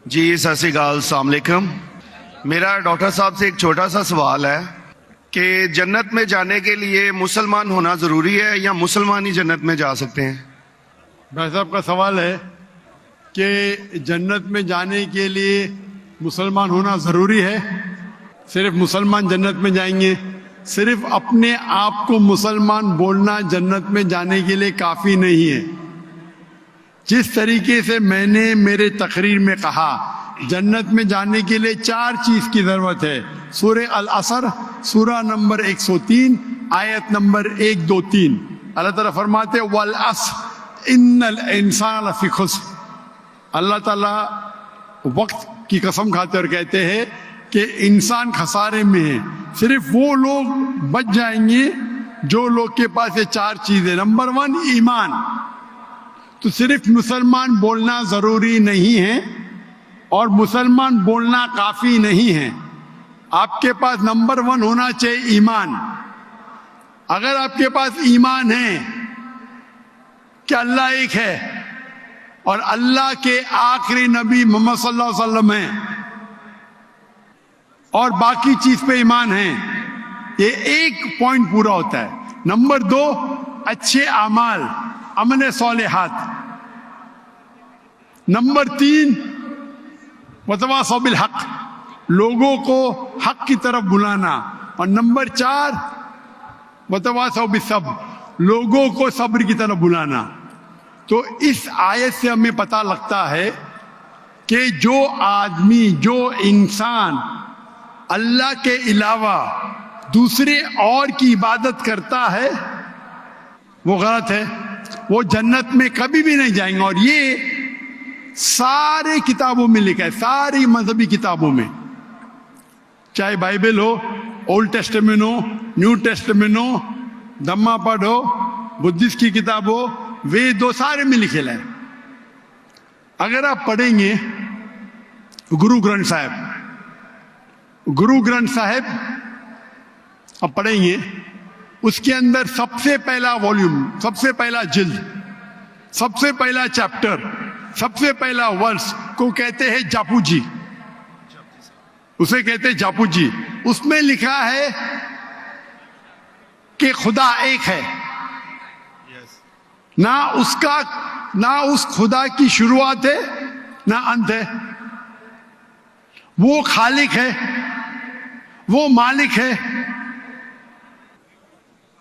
جی ست سری اکال، السلام علیکم۔ میرا ڈاکٹر صاحب سے ایک چھوٹا سا سوال ہے کہ جنت میں جانے کے لیے مسلمان ہونا ضروری ہے یا مسلمان ہی جنت میں جا سکتے ہیں؟ بھائی صاحب کا سوال ہے کہ جنت میں جانے کے لیے مسلمان ہونا ضروری ہے؟ صرف مسلمان جنت میں جائیں گے؟ صرف اپنے آپ کو مسلمان بولنا جنت میں جانے کے لیے کافی نہیں ہے۔ جس طریقے سے میں نے میرے تقریر میں کہا، جنت میں جانے کے لیے 4 چیز کی ضرورت ہے۔ سورہ العصر، سورہ نمبر 103، آیت نمبر 1، 2، 3۔ اللہ تعالیٰ فرماتے ہیں وَالْعَصْرِ إِنَّ الْإِنسَانَ لَفِي خُسْرٍ۔ اللہ تعالیٰ وقت کی قسم کھاتے اور کہتے ہیں کہ انسان خسارے میں ہے۔ صرف وہ لوگ بچ جائیں گے جو لوگ کے پاس یہ 4 چیزیں۔ نمبر 1 ایمان۔ تو صرف مسلمان بولنا ضروری نہیں ہے اور مسلمان بولنا کافی نہیں ہے۔ آپ کے پاس نمبر 1 ہونا چاہیے ایمان۔ اگر آپ کے پاس ایمان ہے کہ اللہ ایک ہے اور اللہ کے آخری نبی محمد صلی اللہ علیہ وسلم ہیں اور باقی چیز پہ ایمان ہے، یہ ایک پوائنٹ پورا ہوتا ہے۔ نمبر 2 اچھے اعمال، عمل صالحات۔ نمبر 3 وتواصوا بالحق، لوگوں کو حق کی طرف بلانا۔ اور نمبر 4 وتواصوا بالصبر، لوگوں کو صبر کی طرف بلانا۔ تو اس آیت سے ہمیں پتہ لگتا ہے کہ جو آدمی، جو انسان اللہ کے علاوہ دوسرے اور کی عبادت کرتا ہے وہ غلط ہے، وہ جنت میں کبھی بھی نہیں جائیں گے۔ اور یہ سارے کتابوں میں لکھا ہے، ساری مذہبی کتابوں میں، چاہے بائبل ہو، اولڈ ٹیسٹمنٹ ہو، نیو ٹیسٹمنٹ ہو، دھما پڑھ ہو، بدھسٹ کی کتاب ہو، وید ہو، سارے میں لکھے ہے۔ اگر آپ پڑھیں گے گرو گرنتھ صاحب آپ پڑھیں گے، اس کے اندر سب سے پہلا والیوم، سب سے پہلا جلد، سب سے پہلا چیپٹر، سب سے پہلا ورس کو کہتے ہیں جاپو جی، اسے کہتے ہیں جاپو جی۔ اس میں لکھا ہے کہ خدا ایک ہے، نہ اس خدا کی شروعات ہے نہ انت ہے۔ وہ خالق ہے، وہ مالک ہے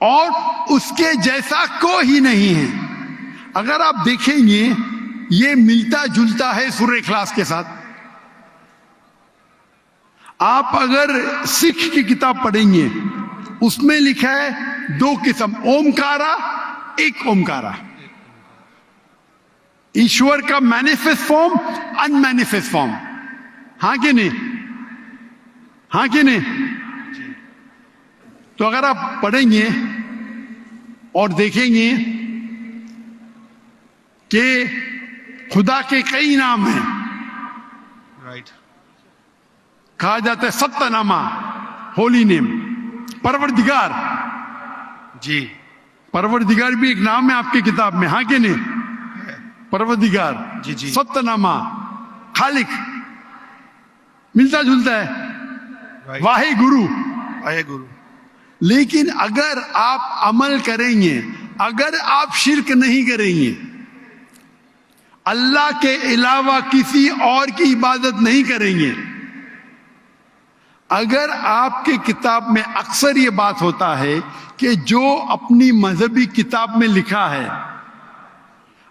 اور اس کے جیسا کوئی نہیں ہے۔ اگر آپ دیکھیں گے یہ ملتا جلتا ہے سورہ اخلاص کے ساتھ۔ آپ اگر سکھ کی کتاب پڑھیں گے اس میں لکھا ہے 2 قسم، اومکارا، ایک اومکارا، ایشور کا مینیفیسٹ فارم، ان مینیفیسٹ فارم۔ ہاں کہ نہیں؟ ہاں کہ نہیں؟ تو اگر آپ پڑھیں گے اور دیکھیں گے کہ خدا کے کئی نام ہیں، کہا جاتا ہے ستہ نامہ، ہولی نیم، پروردگار۔ جی پروردگار بھی ایک نام ہے آپ کی کتاب میں، ہاں کہ نہیں؟ پروردگار، جی ستہ نامہ، خالق، ملتا جلتا ہے، واحد گرو۔ لیکن اگر آپ عمل کریں گے، اگر آپ شرک نہیں کریں گے، اللہ کے علاوہ کسی اور کی عبادت نہیں کریں گے، اگر آپ کی کتاب میں اکثر یہ بات ہوتا ہے کہ جو اپنی مذہبی کتاب میں لکھا ہے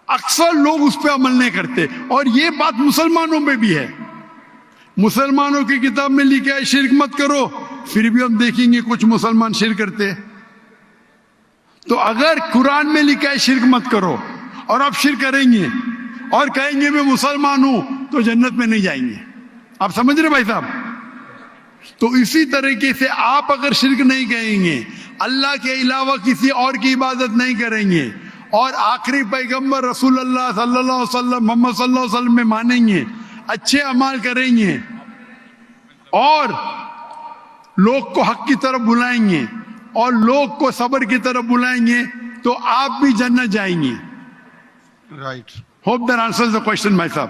اکثر لوگ اس پہ عمل نہیں کرتے، اور یہ بات مسلمانوں میں بھی ہے۔ مسلمانوں کی کتاب میں لکھا ہے شرک مت کرو، پھر بھی ہم دیکھیں گے کچھ مسلمان شرک کرتے ہیں۔ تو اگر قرآن میں لکھا ہے شرک مت کرو اور آپ شرک کریں گے اور کہیں گے میں مسلمان ہوں تو جنت میں نہیں جائیں گے۔ آپ سمجھ رہے بھائی صاحب؟ تو اسی طریقے سے آپ اگر شرک نہیں کہیں گے، اللہ کے علاوہ کسی اور کی عبادت نہیں کریں گے اور آخری پیغمبر رسول اللہ صلی اللہ علیہ وسلم، محمد صلی اللہ علیہ وسلم میں مانیں گے، اچھے اعمال کریں گے اور لوگ کو حق کی طرف بلائیں گے اور لوگ کو صبر کی طرف بلائیں گے تو آپ بھی جنت جائیں گے۔ Right. Hope that answers the question بھائی صاحب۔